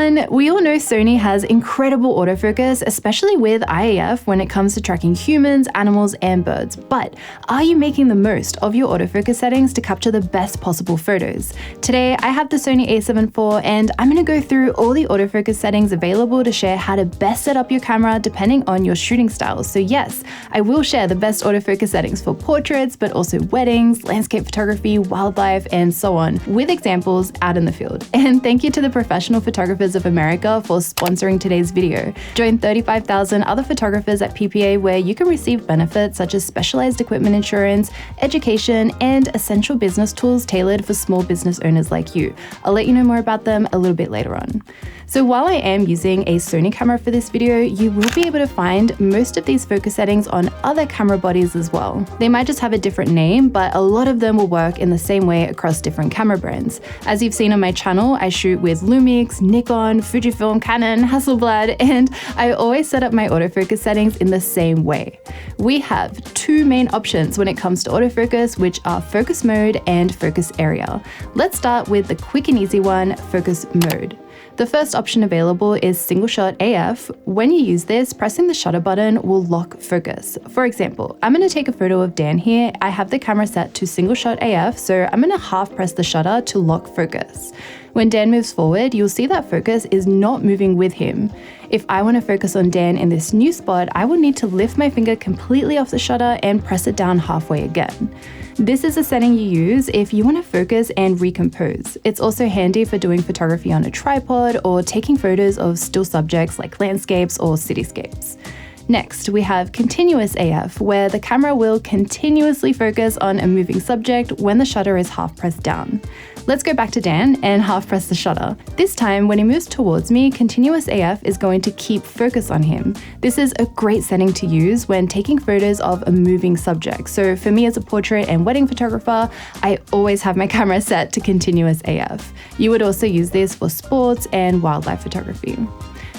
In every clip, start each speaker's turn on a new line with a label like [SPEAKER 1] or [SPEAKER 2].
[SPEAKER 1] everyone! We all know Sony has incredible autofocus, especially with IAF when it comes to tracking humans, animals, and birds. But are you making the most of your autofocus settings to capture the best possible photos? Today, I have the Sony a7 IV and I'm going to go through all the autofocus settings available to share how to best set up your camera depending on your shooting style. So yes, I will share the best autofocus settings for portraits, but also weddings, landscape photography, wildlife, and so on, with examples out in the field. And thank you to the Professional Photographers of America for sponsoring today's video. Join 35,000 other photographers at PPA where you can receive benefits such as specialized equipment insurance, education, and essential business tools tailored for small business owners like you. I'll let you know more about them a little bit later on. So while I am using a Sony camera for this video, you will be able to find most of these focus settings on other camera bodies as well. They might just have a different name, but a lot of them will work in the same way across different camera brands. As you've seen on my channel, I shoot with LUMIX, Nikon, Fujifilm, Canon, Hasselblad, and I always set up my autofocus settings in the same way. We have two main options when it comes to autofocus, which are focus mode and focus area. Let's start with the quick and easy one, focus mode. The first option available is single shot AF. When you use this, pressing the shutter button will lock focus. For example, I'm going to take a photo of Dan here. I have the camera set to single shot AF, so I'm going to half press the shutter to lock focus. When Dan moves forward, you'll see that focus is not moving with him. If I want to focus on Dan in this new spot, I will need to lift my finger completely off the shutter and press it down halfway again. This is a setting you use if you want to focus and recompose. It's also handy for doing photography on a tripod or taking photos of still subjects like landscapes or cityscapes. Next, we have continuous AF, where the camera will continuously focus on a moving subject when the shutter is half pressed down. Let's go back to Dan and half press the shutter. This time, when he moves towards me, continuous AF is going to keep focus on him. This is a great setting to use when taking photos of a moving subject. So for me as a portrait and wedding photographer, I always have my camera set to continuous AF. You would also use this for sports and wildlife photography.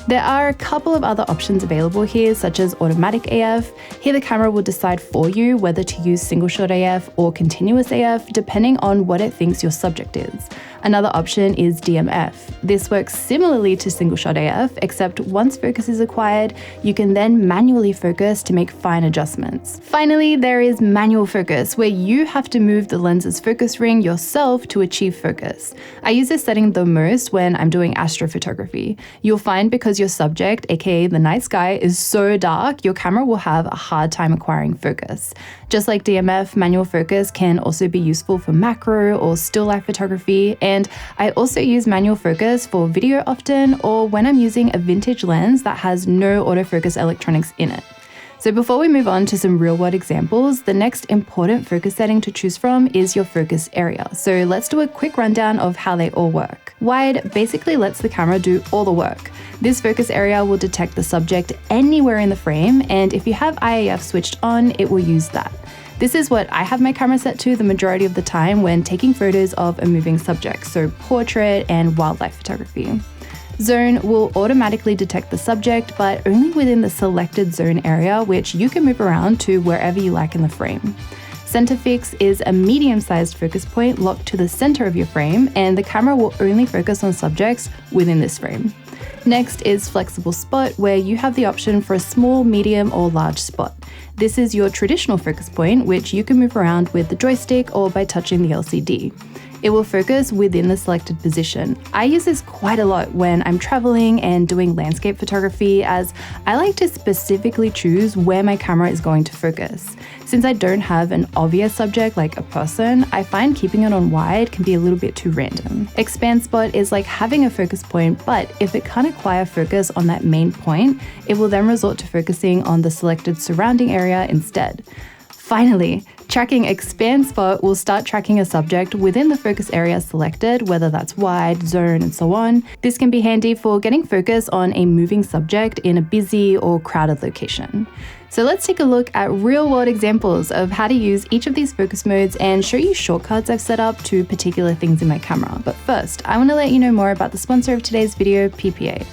[SPEAKER 1] There are a couple of other options available here, such as automatic AF. Here the camera will decide for you whether to use single shot AF or continuous AF, depending on what it thinks your subject is. Another option is DMF. This works similarly to single shot AF, except once focus is acquired, you can then manually focus to make fine adjustments. Finally, there is manual focus, where you have to move the lens's focus ring yourself to achieve focus. I use this setting the most when I'm doing astrophotography. You'll find because your subject, aka the night sky, is so dark, your camera will have a hard time acquiring focus. Just like DMF, manual focus can also be useful for macro or still life photography, and I also use manual focus for video often, or when I'm using a vintage lens that has no autofocus electronics in it. So before we move on to some real-world examples, the next important focus setting to choose from is your focus area. So let's do a quick rundown of how they all work. Wide basically lets the camera do all the work. This focus area will detect the subject anywhere in the frame, and if you have IAF switched on, it will use that. This is what I have my camera set to the majority of the time when taking photos of a moving subject, so portrait and wildlife photography. Zone will automatically detect the subject, but only within the selected zone area, which you can move around to wherever you like in the frame. Center fix is a medium-sized focus point locked to the center of your frame, and the camera will only focus on subjects within this frame. Next is flexible spot, where you have the option for a small, medium, or large spot. This is your traditional focus point, which you can move around with the joystick or by touching the LCD. It will focus within the selected position. I use this quite a lot when I'm traveling and doing landscape photography, as I like to specifically choose where my camera is going to focus. Since I don't have an obvious subject like a person, I find keeping it on wide can be a little bit too random. Expand spot is like having a focus point, but if it can't acquire focus on that main point, it will then resort to focusing on the selected surrounding area instead. Finally, tracking expand spot will start tracking a subject within the focus area selected, whether that's wide, zone, and so on. This can be handy for getting focus on a moving subject in a busy or crowded location. So let's take a look at real-world examples of how to use each of these focus modes and show you shortcuts I've set up to particular things in my camera. But first, I want to let you know more about the sponsor of today's video, PPA.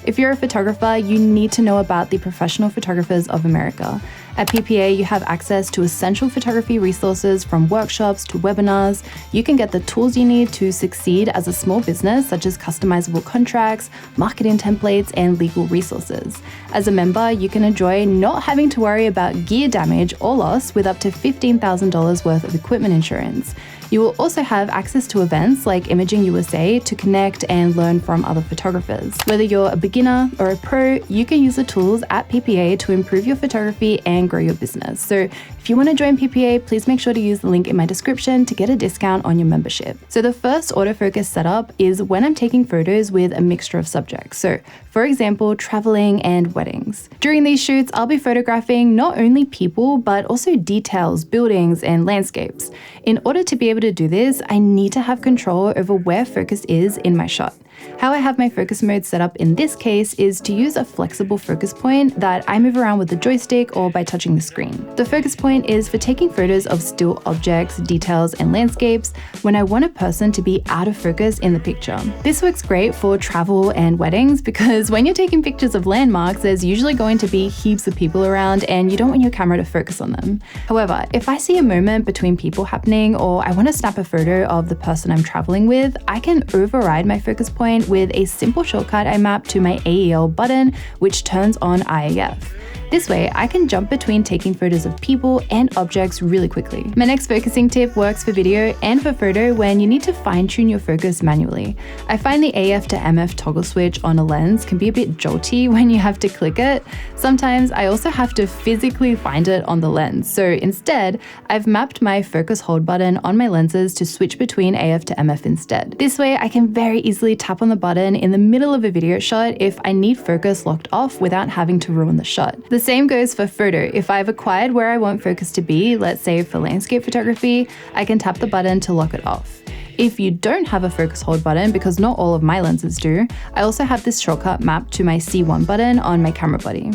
[SPEAKER 1] If you're a photographer, you need to know about the Professional Photographers of America. At PPA, you have access to essential photography resources from workshops to webinars. You can get the tools you need to succeed as a small business, such as customizable contracts, marketing templates, and legal resources. As a member, you can enjoy not having to worry about gear damage or loss with up to $15,000 worth of equipment insurance. You will also have access to events like Imaging USA to connect and learn from other photographers. Whether you're a beginner or a pro, you can use the tools at PPA to improve your photography and grow your business. So if you want to join PPA, please make sure to use the link in my description to get a discount on your membership. So the first autofocus setup is when I'm taking photos with a mixture of subjects. So for example, traveling and weddings. During these shoots, I'll be photographing not only people, but also details, buildings, and landscapes. In order to be able to do this, I need to have control over where focus is in my shot. How I have my focus mode set up in this case is to use a flexible focus point that I move around with the joystick or by touching the screen. The focus point is for taking photos of still objects, details, and landscapes when I want a person to be out of focus in the picture. This works great for travel and weddings because when you're taking pictures of landmarks, there's usually going to be heaps of people around and you don't want your camera to focus on them. However, if I see a moment between people happening or I want to snap a photo of the person I'm traveling with, I can override my focus point with a simple shortcut I map to my AEL button, which turns on IAF. This way, I can jump between taking photos of people and objects really quickly. My next focusing tip works for video and for photo when you need to fine-tune your focus manually. I find the AF to MF toggle switch on a lens can be a bit jolty when you have to click it. Sometimes I also have to physically find it on the lens. So instead, I've mapped my focus hold button on my lenses to switch between AF to MF instead. This way, I can very easily tap on the button in the middle of a video shot if I need focus locked off without having to ruin the shot. The same goes for photo. If I've acquired where I want focus to be, let's say for landscape photography, I can tap the button to lock it off. If you don't have a focus hold button, because not all of my lenses do, I also have this shortcut mapped to my C1 button on my camera body.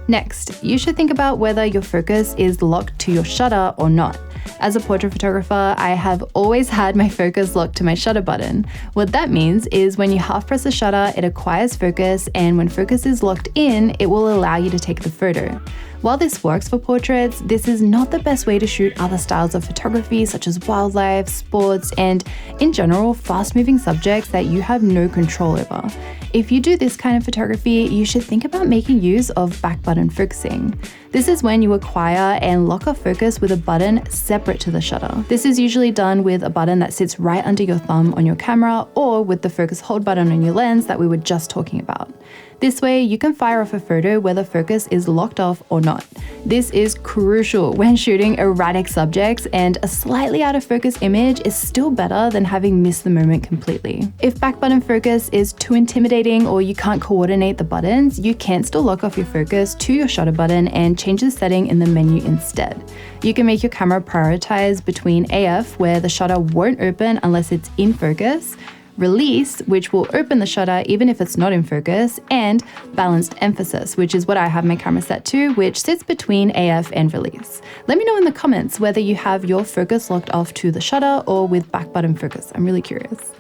[SPEAKER 1] Next, you should think about whether your focus is locked to your shutter or not. As a portrait photographer, I have always had my focus locked to my shutter button. What that means is when you half press the shutter, it acquires focus, and when focus is locked in, it will allow you to take the photo. While this works for portraits, this is not the best way to shoot other styles of photography such as wildlife, sports, and in general, fast-moving subjects that you have no control over. If you do this kind of photography, you should think about making use of back button focusing. This is when you acquire and lock off focus with a button separate to the shutter. This is usually done with a button that sits right under your thumb on your camera or with the focus hold button on your lens that we were just talking about. This way, you can fire off a photo whether focus is locked off or not. This is crucial when shooting erratic subjects, and a slightly out of focus image is still better than having missed the moment completely. If back button focus is too intimidating or you can't coordinate the buttons, you can still lock off your focus to your shutter button and change the setting in the menu instead. You can make your camera prioritize between AF, where the shutter won't open unless it's in focus, release, which will open the shutter even if it's not in focus, and balanced emphasis, which is what I have my camera set to, which sits between AF and release. Let me know in the comments whether you have your focus locked off to the shutter or with back button focus. I'm really curious.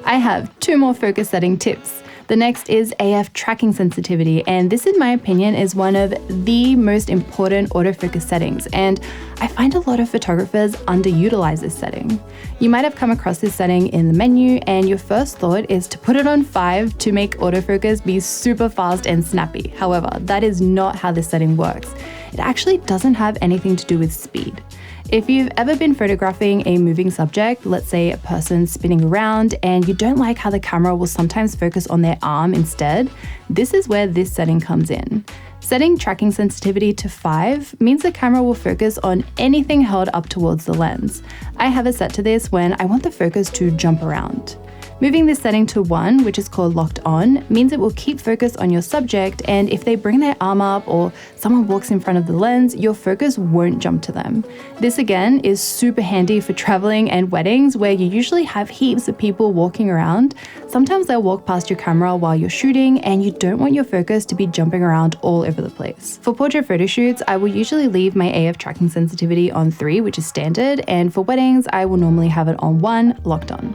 [SPEAKER 1] I have 2 more focus setting tips. The next is AF tracking sensitivity, and this in my opinion is one of the most important autofocus settings, and I find a lot of photographers underutilize this setting. You might have come across this setting in the menu and your first thought is to put it on 5 to make autofocus be super fast and snappy. However, that is not how this setting works. It actually doesn't have anything to do with speed. If you've ever been photographing a moving subject, let's say a person spinning around, and you don't like how the camera will sometimes focus on their arm instead, this is where this setting comes in. Setting tracking sensitivity to 5 means the camera will focus on anything held up towards the lens. I have it set to this when I want the focus to jump around. Moving this setting to 1, which is called locked on, means it will keep focus on your subject, and if they bring their arm up or someone walks in front of the lens, your focus won't jump to them. This again is super handy for traveling and weddings where you usually have heaps of people walking around. Sometimes they'll walk past your camera while you're shooting and you don't want your focus to be jumping around all over the place. For portrait photo shoots, I will usually leave my AF tracking sensitivity on 3, which is standard, and for weddings, I will normally have it on 1, locked on.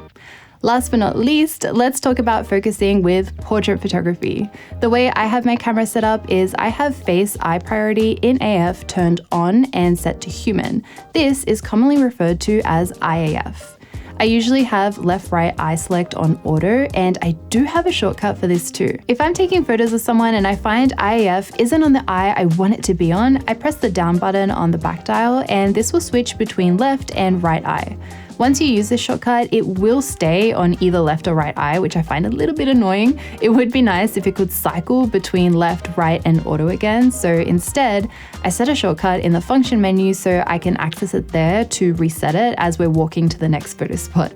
[SPEAKER 1] Last but not least, let's talk about focusing with portrait photography. The way I have my camera set up is I have face eye priority in AF turned on and set to human. This is commonly referred to as IAF. I usually have left-right eye select on auto, and I do have a shortcut for this too. If I'm taking photos of someone and I find IAF isn't on the eye I want it to be on, I press the down button on the back dial and this will switch between left and right eye. Once you use this shortcut, it will stay on either left or right eye, which I find a little bit annoying. It would be nice if it could cycle between left, right, and auto again. So instead, I set a shortcut in the function menu so I can access it there to reset it as we're walking to the next photo spot.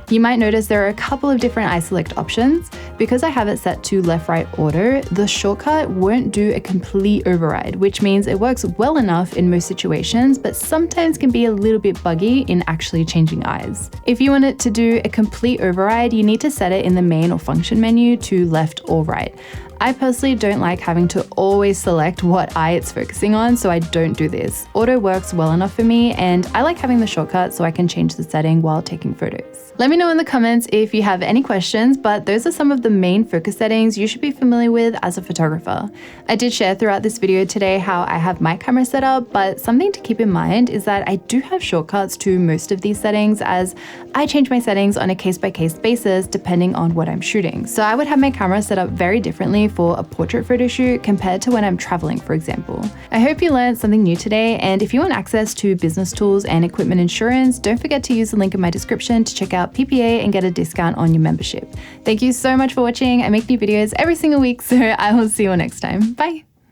[SPEAKER 1] You might notice there are a couple of different eye select options. Because I have it set to left-right auto, the shortcut won't do a complete override, which means it works well enough in most situations, but sometimes can be a little bit buggy in actually changing eyes. If you want it to do a complete override, you need to set it in the main or function menu to left or right. I personally don't like having to always select what eye it's focusing on, so I don't do this. Auto works well enough for me, and I like having the shortcut so I can change the setting while taking photos. Let me know in the comments if you have any questions, but those are some of the main focus settings you should be familiar with as a photographer. I did share throughout this video today how I have my camera set up, but something to keep in mind is that I do have shortcuts to most of these settings, as I change my settings on a case-by-case basis depending on what I'm shooting. So I would have my camera set up very differently for a portrait photo shoot compared to when I'm traveling, for example. I hope you learned something new today, and if you want access to business tools and equipment insurance, don't forget to use the link in my description to check out PPA and get a discount on your membership. Thank you so much for watching. I make new videos every single week, so I will see you all next time. Bye!